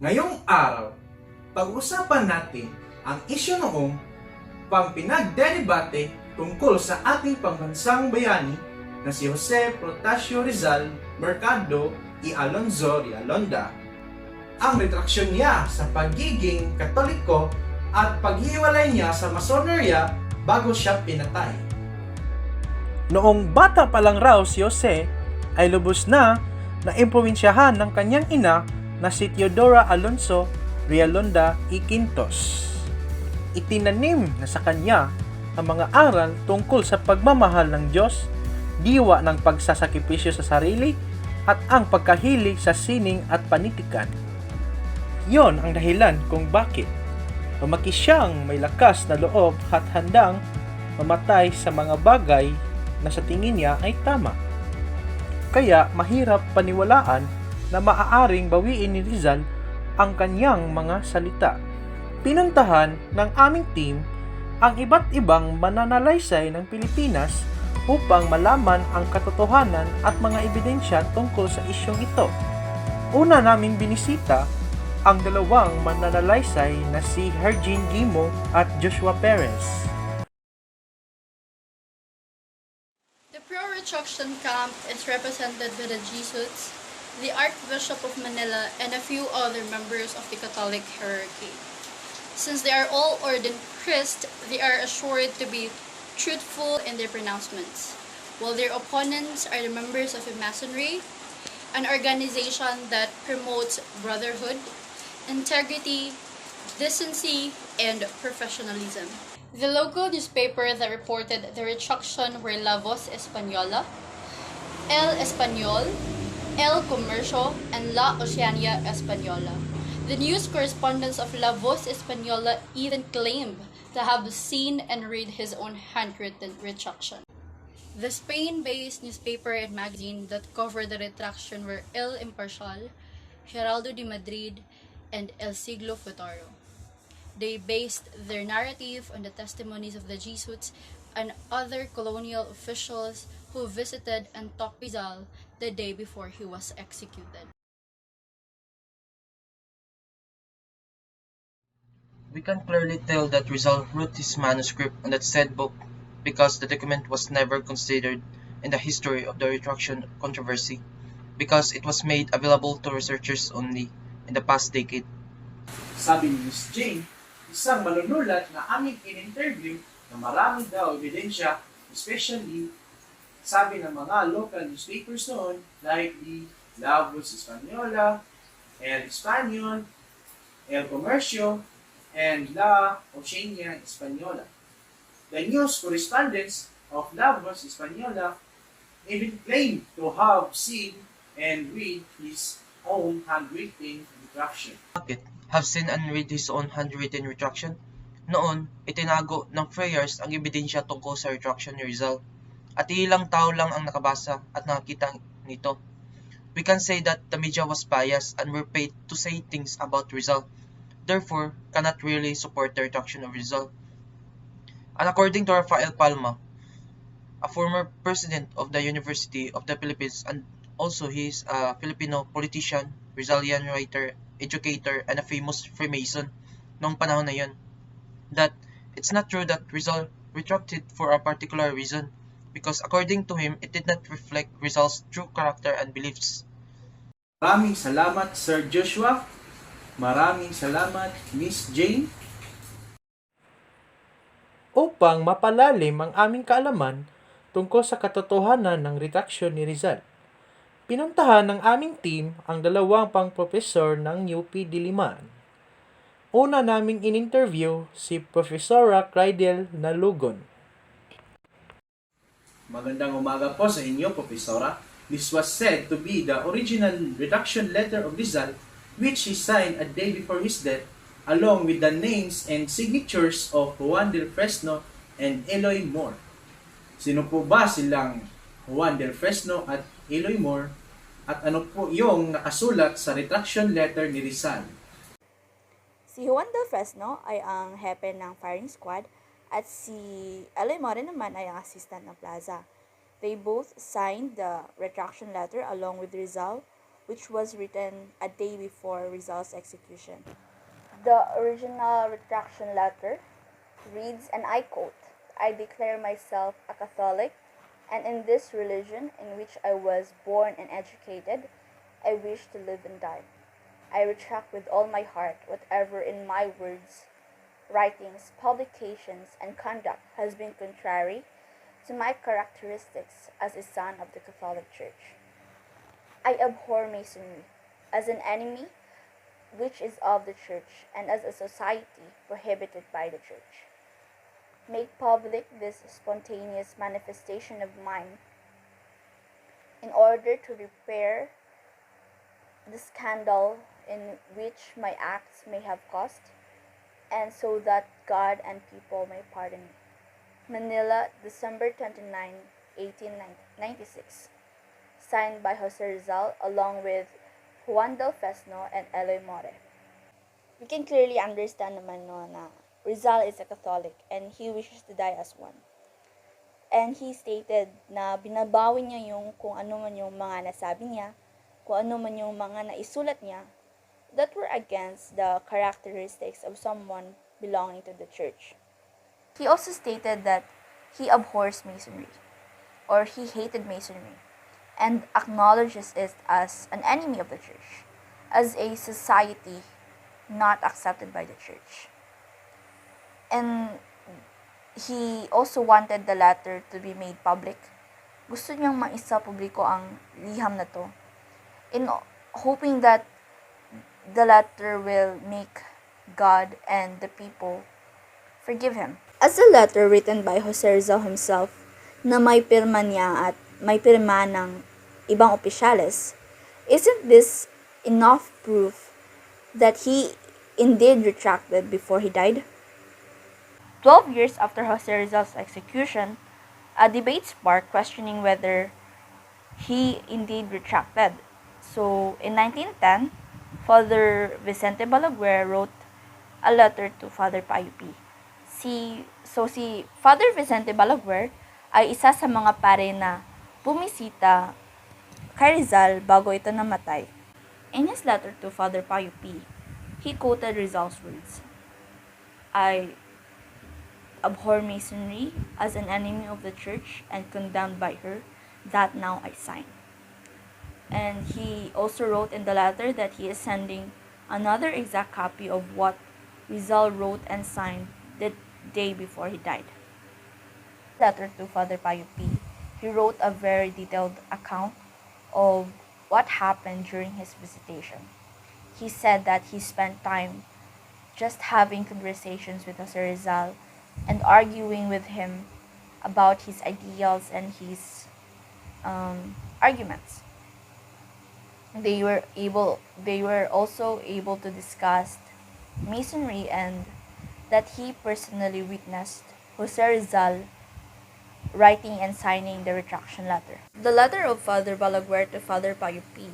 Ngayong araw, pag-usapan natin ang isyu noong pinagdedebate tungkol sa ating pambansang bayani na si Jose Protasio Rizal Mercado y Alonzo Realonda. Ang retraksyon niya sa pagiging Katoliko at paghiwalay niya sa Masoneria bago siya pinatay. Noong bata pa lang raw si Jose ay lubos na naimpluwensyahan ng kanyang ina na si Teodora Alonzo Realonda y Quintos. Itinanim na sa kanya ang mga aral tungkol sa pagmamahal ng Diyos, diwa ng pagsasakripisyo sa sarili, at ang pagkahilig sa sining at panitikan. Yon ang dahilan kung bakit lumaki siyang may lakas na loob at handang mamatay sa mga bagay na sa tingin niya ay tama. Kaya mahirap paniwalaan na maaaring bawiin ni Rizal ang kanyang mga salita. Pinuntahan ng aming team ang iba't ibang mananalaysay ng Pilipinas upang malaman ang katotohanan at mga ebidensya tungkol sa isyong ito. Una naming binisita ang dalawang mananalaysay na si Hergine Gimo at Joshua Perez. The pro-retraction camp is represented by the Jesuits, the Archbishop of Manila, and a few other members of the Catholic hierarchy. Since they are all ordained priests, they are assured to be truthful in their pronouncements, while their opponents are the members of a Masonry, an organization that promotes brotherhood, integrity, decency, and professionalism. The local newspaper that reported the retraction were La Voz Española, El Español, El Comercio, and La Oceania Española. The news correspondents of La Voz Española even claimed to have seen and read his own handwritten retraction. The Spain-based newspaper and magazine that covered the retraction were El Imparcial, Heraldo de Madrid, and El Siglo Futuro. They based their narrative on the testimonies of the Jesuits and other colonial officials who visited and talked to Rizal the day before he was executed. We can clearly tell that Rizal wrote his manuscript on that said book because the document was never considered in the history of the retraction controversy because it was made available to researchers only in the past decade. Sabi ni Ms. Jane, isang manunulat na aming in-interview na marami daw ebidensya, especially sabi ng mga local newspapers noon like the La Voz Española, El Español, El Comercio, and La Oceania Española. The news correspondents of La Voz Española even claimed to have seen and read his own handwritten retraction. Bakit? Have seen and read his own handwritten retraction? Noon, itinago ng prayers ang ebidensya tungkol sa retraction ni Rizal at ilang tao lang ang nakabasa at nakakita nito. We can say that the media was biased and were paid to say things about Rizal, therefore cannot really support the retraction of Rizal. And according to Rafael Palma, a former president of the University of the Philippines and also he is a Filipino politician, Rizalian writer, educator, and a famous Freemason noong panahon na yun, that it's not true that Rizal retracted for a particular reason because according to him, it did not reflect Rizal's true character and beliefs. Maraming salamat, Sir Joshua. Maraming salamat, Miss Jane. Upang mapalalim ang aming kaalaman tungkol sa katotohanan ng retraction ni Rizal, pinuntahan ng aming team ang dalawang pang-profesor ng UP Diliman. Una naming in-interview si Profesora Clydel Nalugon. Magandang umaga po sa inyo, Profesora. This was said to be the original retraction letter of Rizal which he signed a day before his death along with the names and signatures of Juan del Fresno and Eloy Moore. Sino po ba silang Juan del Fresno at Eloy Moore? At ano po yung nakasulat sa retraction letter ni Rizal? Si Juan del Fresno ay ang hepe ng firing squad at si Eloy Moore naman ay ang assistant ng plaza. They both signed the retraction letter along with Rizal which was written a day before Rizal's execution. The original retraction letter reads, and I quote, "I declare myself a Catholic, and in this religion in which I was born and educated, I wish to live and die. I retract with all my heart whatever in my words, writings, publications, and conduct has been contrary to my characteristics as a son of the Catholic Church. I abhor Masonry as an enemy which is of the Church and as a society prohibited by the Church. Make public this spontaneous manifestation of mine in order to repair the scandal in which my acts may have caused, and so that God and people may pardon me." Manila, December 29, 1896. Signed by Jose Rizal along with Juan del Fresno and Eloy More. We can clearly understand naman no, na Rizal is a Catholic and he wishes to die as one. And he stated na binabawi niya yung kung ano man yung mga nasabi niya, kung ano man yung mga naisulat niya that were against the characteristics of someone belonging to the church. He also stated that he abhors Masonry, or he hated Masonry, and acknowledges it as an enemy of the church, as a society not accepted by the church. And he also wanted the letter to be made public. Gusto niyang maisa publiko ang liham na to, in hoping that the letter will make God and the people forgive him. As a letter written by Jose Rizal himself, na may pirma niya at may pirma ng ibang opisyales, isn't this enough proof that he indeed retracted before he died? 12 years after Jose Rizal's execution, a debate sparked questioning whether he indeed retracted. So, in 1910, Father Vicente Balaguer wrote a letter to Father Payo P. Si Father Vicente Balaguer ay isa sa mga pare na bumisita kay Rizal bago ito namatay. In his letter to Father Payo P, he quoted Rizal's words, "I abhor Masonry as an enemy of the Church and condemned by her, that now I sign." And he also wrote in the letter that he is sending another exact copy of what Rizal wrote and signed the day before he died. Letter to Father Payo P, he wrote a very detailed account of what happened during his visitation. He said that he spent time just having conversations with Jose Rizal and arguing with him about his ideals and his arguments. They were also able to discuss Masonry, and that he personally witnessed Jose Rizal writing and signing the retraction letter. The letter of Father Balaguer to Father Payo P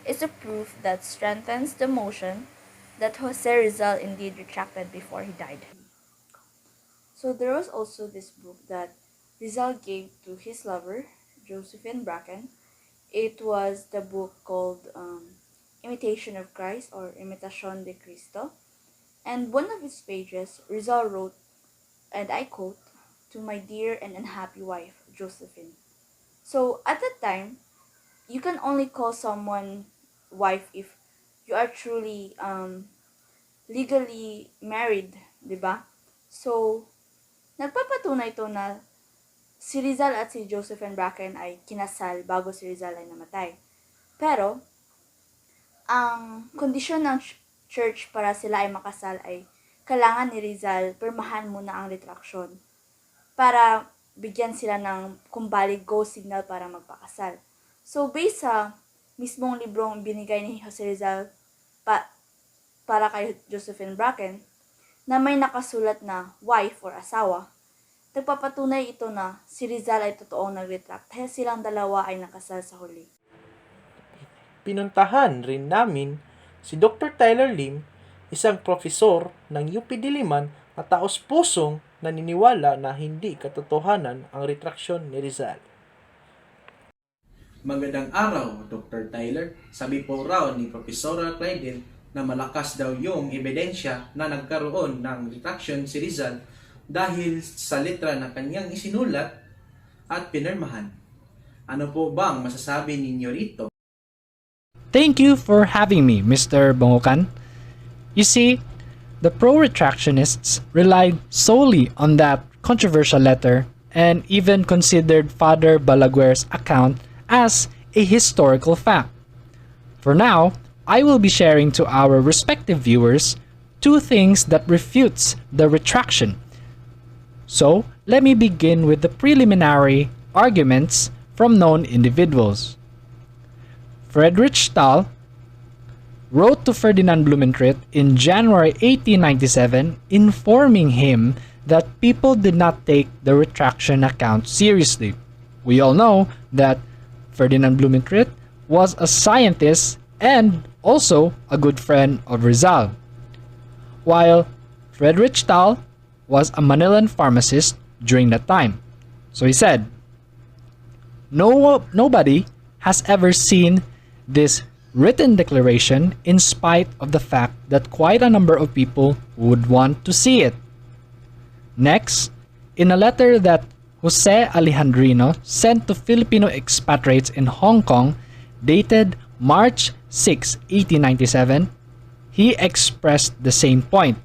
is a proof that strengthens the motion that Jose Rizal indeed retracted before he died. So there was also this book that Rizal gave to his lover, Josephine Bracken. It was the book called Imitation of Christ, or Imitación de Cristo. And one of its pages, Rizal wrote, and I quote, "To my dear and unhappy wife, Josephine." So at that time, you can only call someone wife if you are truly legally married, di ba? So, nagpapatunay ito na si Rizal at si Josephine Bracken ay kinasal bago si Rizal ay namatay. Pero, ang kondisyon ng church para sila ay makasal ay kailangan ni Rizal pirmahan muna ang retraction para bigyan sila ng kumbali go signal para magpakasal. So, based sa mismong librong binigay ni Jose Rizal para kay Josephine Bracken, na may nakasulat na wife or asawa, nagpapatunay ito na si Rizal ay totoong nag-retract dahil silang dalawa ay nakasal sa huli. Pinuntahan rin namin si Dr. Tyler Lim, isang profesor ng UP Diliman na taos-pusong naniniwala na hindi katotohanan ang retraksyon ni Rizal. Magandang araw, Dr. Tyler. Sabi po raw ni Profesora Clydel na malakas daw yung ebidensya na nagkaroon ng retraction si Rizal dahil sa letra na kanyang isinulat at pinirmahan. Ano po bang masasabi ninyo rito? Thank you for having me, Mr. Bongokan. You see, the pro-retractionists relied solely on that controversial letter and even considered Father Balaguer's account as a historical fact. For now, I will be sharing to our respective viewers two things that refutes the retraction. So, let me begin with the preliminary arguments from known individuals. Friedrich Stahl wrote to Ferdinand Blumentritt in January 1897 informing him that people did not take the retraction account seriously. We all know that Ferdinand Blumentritt was a scientist and also a good friend of Rizal, while Friedrich Stahl was a Manilan pharmacist during that time. So he said, nobody has ever seen this written declaration in spite of the fact that quite a number of people would want to see it. Next, in a letter that Jose Alejandrino sent to Filipino expatriates in Hong Kong, dated March 6, 1897, he expressed the same point.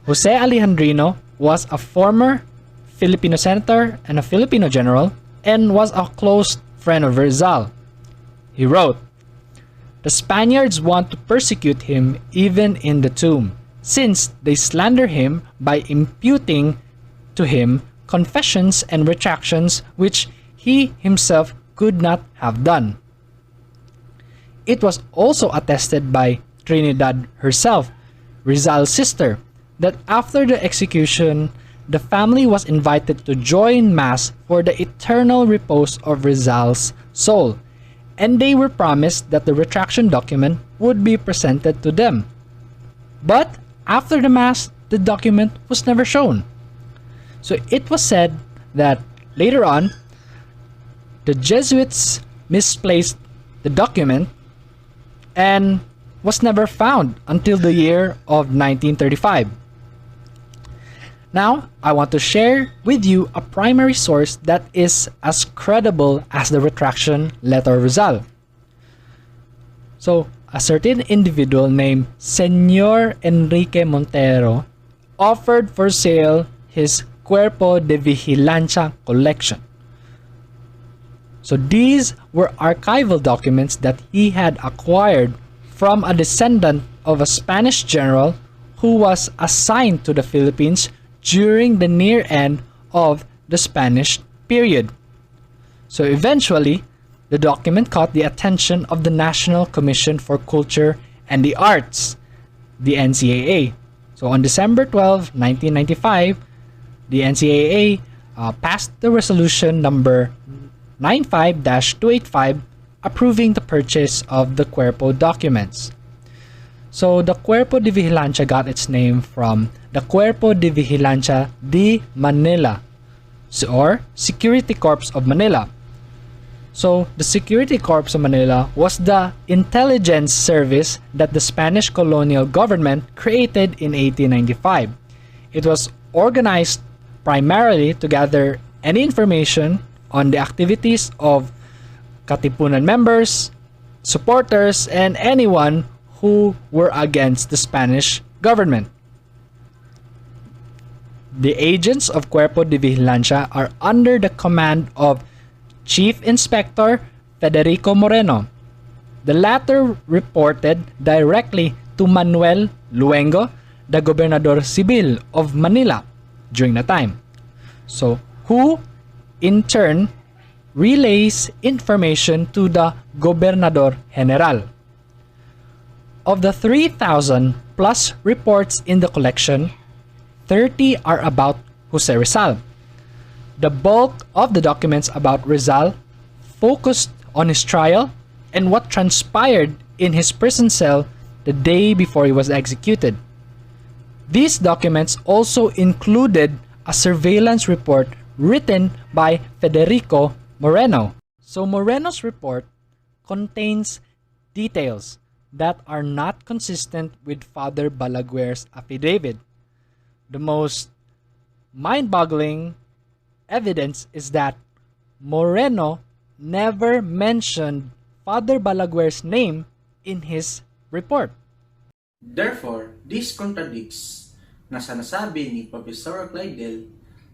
Jose Alejandrino was a former Filipino senator and a Filipino general and was a close friend of Rizal. He wrote, "The Spaniards want to persecute him even in the tomb, since they slander him by imputing to him confessions and retractions which he himself could not have done." It was also attested by Trinidad herself, Rizal's sister, that after the execution, the family was invited to join Mass for the eternal repose of Rizal's soul, and they were promised that the retraction document would be presented to them. But after the Mass, the document was never shown. So it was said that later on, the Jesuits misplaced the document and was never found until the year of 1935. Now, I want to share with you a primary source that is as credible as the retraction letter of Rizal. So, a certain individual named Señor Enrique Montero offered for sale his Cuerpo de Vigilancia collection. So these were archival documents that he had acquired from a descendant of a Spanish general who was assigned to the Philippines during the near end of the Spanish period. So eventually, the document caught the attention of the National Commission for Culture and the Arts, the NCAA. So on December 12, 1995, the NCAA passed the resolution number 95-285 approving the purchase of the Cuerpo documents. So the Cuerpo de Vigilancia got its name from the Cuerpo de Vigilancia de Manila, or Security Corps of Manila. So the Security Corps of Manila was the intelligence service that the Spanish colonial government created in 1895. It was organized primarily to gather any information on the activities of Katipunan members, supporters, and anyone who were against the Spanish government. The agents of Cuerpo de Vigilancia are under the command of Chief Inspector Federico Moreno. The latter reported directly to Manuel Luengo, the Gobernador Civil of Manila during the time. So, who in turn relays information to the Gobernador General. Of the 3,000 plus reports in the collection, 30 are about Jose Rizal. The bulk of the documents about Rizal focused on his trial and what transpired in his prison cell the day before he was executed. These documents also included a surveillance report written by Federico Moreno. So Moreno's report contains details that are not consistent with Father Balaguer's affidavit. The most mind-boggling evidence is that Moreno never mentioned Father Balaguer's name in his report. Therefore, this contradicts na sanasabi ni Professor Kleidel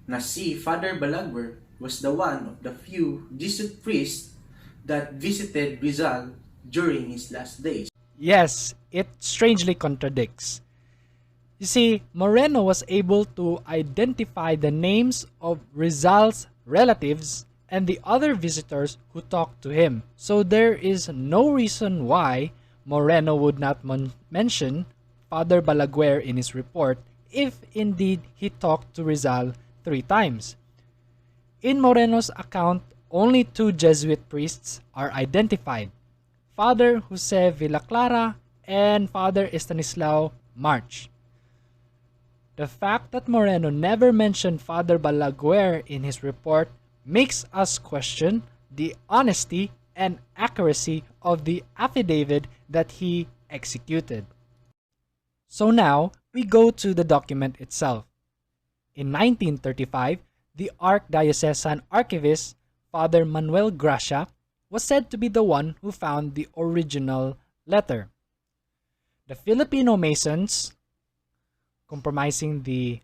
na si Father Balaguer was the one of the few Jesuit priests that visited Rizal during his last days. Yes, it strangely contradicts. You see, Moreno was able to identify the names of Rizal's relatives and the other visitors who talked to him. So there is no reason why Moreno would not mention Father Balaguer in his report if indeed he talked to Rizal 3 times. In Moreno's account, only 2 Jesuit priests are identified, Father Jose Villaclara and Father Estanislao March. The fact that Moreno never mentioned Father Balaguer in his report makes us question the honesty and accuracy of the affidavit that he executed. So now, we go to the document itself. In 1935, the Archdiocesan Archivist, Father Manuel Gracia, was said to be the one who found the original letter. The Filipino Masons, compromising the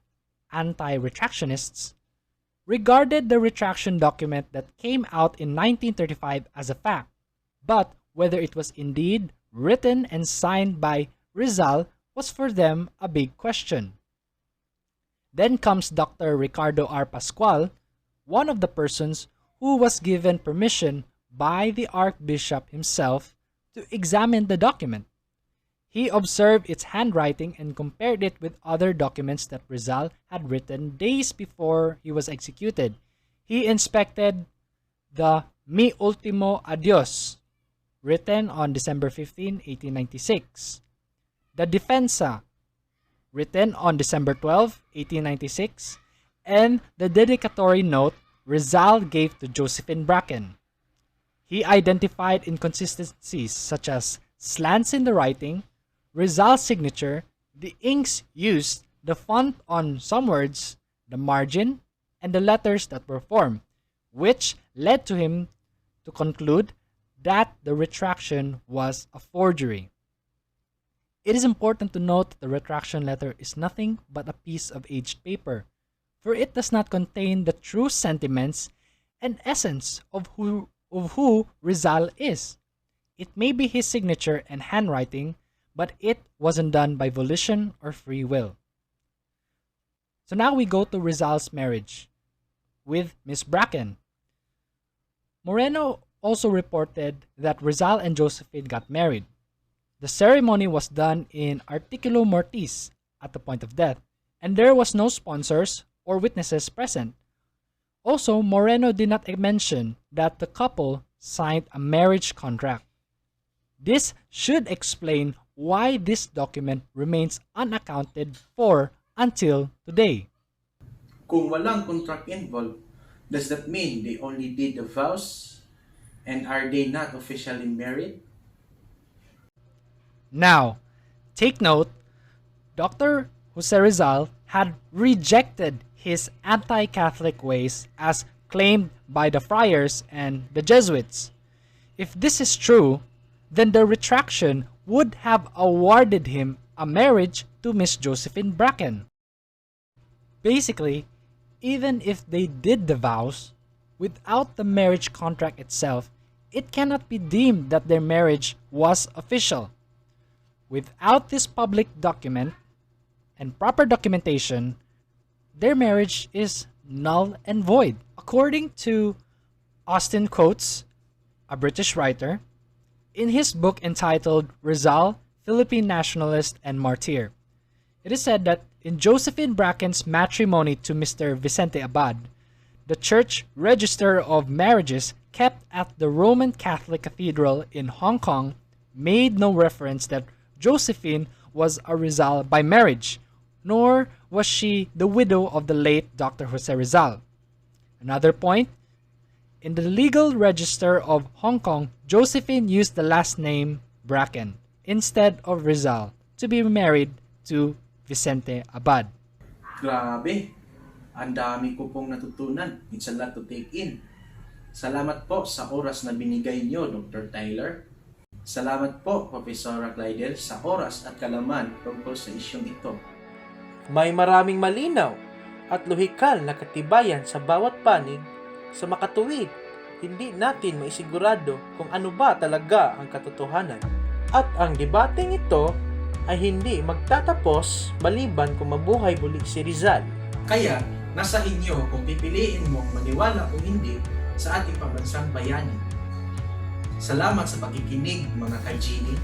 anti-retractionists, regarded the retraction document that came out in 1935 as a fact, but whether it was indeed written and signed by Rizal was for them a big question. Then comes Dr. Ricardo R. Pascual, one of the persons who was given permission by the Archbishop himself to examine the document. He observed its handwriting and compared it with other documents that Rizal had written days before he was executed. He inspected the Mi Ultimo Adios, written on December 15, 1896. The Defensa, written on December 12, 1896, and the dedicatory note Rizal gave to Josephine Bracken. He identified inconsistencies such as slants in the writing, Rizal's signature, the inks used, the font on some words, the margin, and the letters that were formed, which led to him to conclude that the retraction was a forgery. It is important to note that the retraction letter is nothing but a piece of aged paper, for it does not contain the true sentiments and essence of who Rizal is. It may be his signature and handwriting, but it wasn't done by volition or free will. So now we go to Rizal's marriage with Miss Bracken. Moreno also reported that Rizal and Josephine got married. The ceremony was done in articulo mortis at the point of death, and there was no sponsors or witnesses present. Also, Moreno did not mention that the couple signed a marriage contract. This should explain why this document remains unaccounted for until today. Kung walang contract involved, does that mean they only did the vows? And are they not officially married? Now, take note, Dr. Jose Rizal had rejected his anti-Catholic ways as claimed by the friars and the Jesuits. If this is true, then the retraction would have awarded him a marriage to Miss Josephine Bracken. Basically, even if they did the vows, without the marriage contract itself, it cannot be deemed that their marriage was official. Without this public document and proper documentation, their marriage is null and void. According to Austin Coates, a British writer, in his book entitled Rizal, Philippine Nationalist and Martyr, it is said that in Josephine Bracken's matrimony to Mr. Vicente Abad, the church register of marriages kept at the Roman Catholic Cathedral in Hong Kong made no reference that Josephine was a Rizal by marriage, nor was she the widow of the late Dr. Jose Rizal. Another point, In the legal register of Hong Kong, Josephine used the last name Bracken instead of Rizal to be married to Vicente Abad. Grabe, ang dami ko pong natutunan. It's a lot to take in. Salamat po sa oras na binigay niyo, Dr. Tyler. Salamat po, Profesora Glidel, sa oras at kalaman tungkol sa isyong ito. May maraming malinaw at lohikal na katibayan sa bawat panig. Sa makatuwid, hindi natin maisigurado kung ano ba talaga ang katotohanan. At ang debateng ito ay hindi magtatapos maliban kung mabuhay muli si Rizal. Kaya, nasa inyo kung pipiliin mong maniwala o hindi sa ating pambansang bayani. Salamat sa pakikinig mga ka-Genie.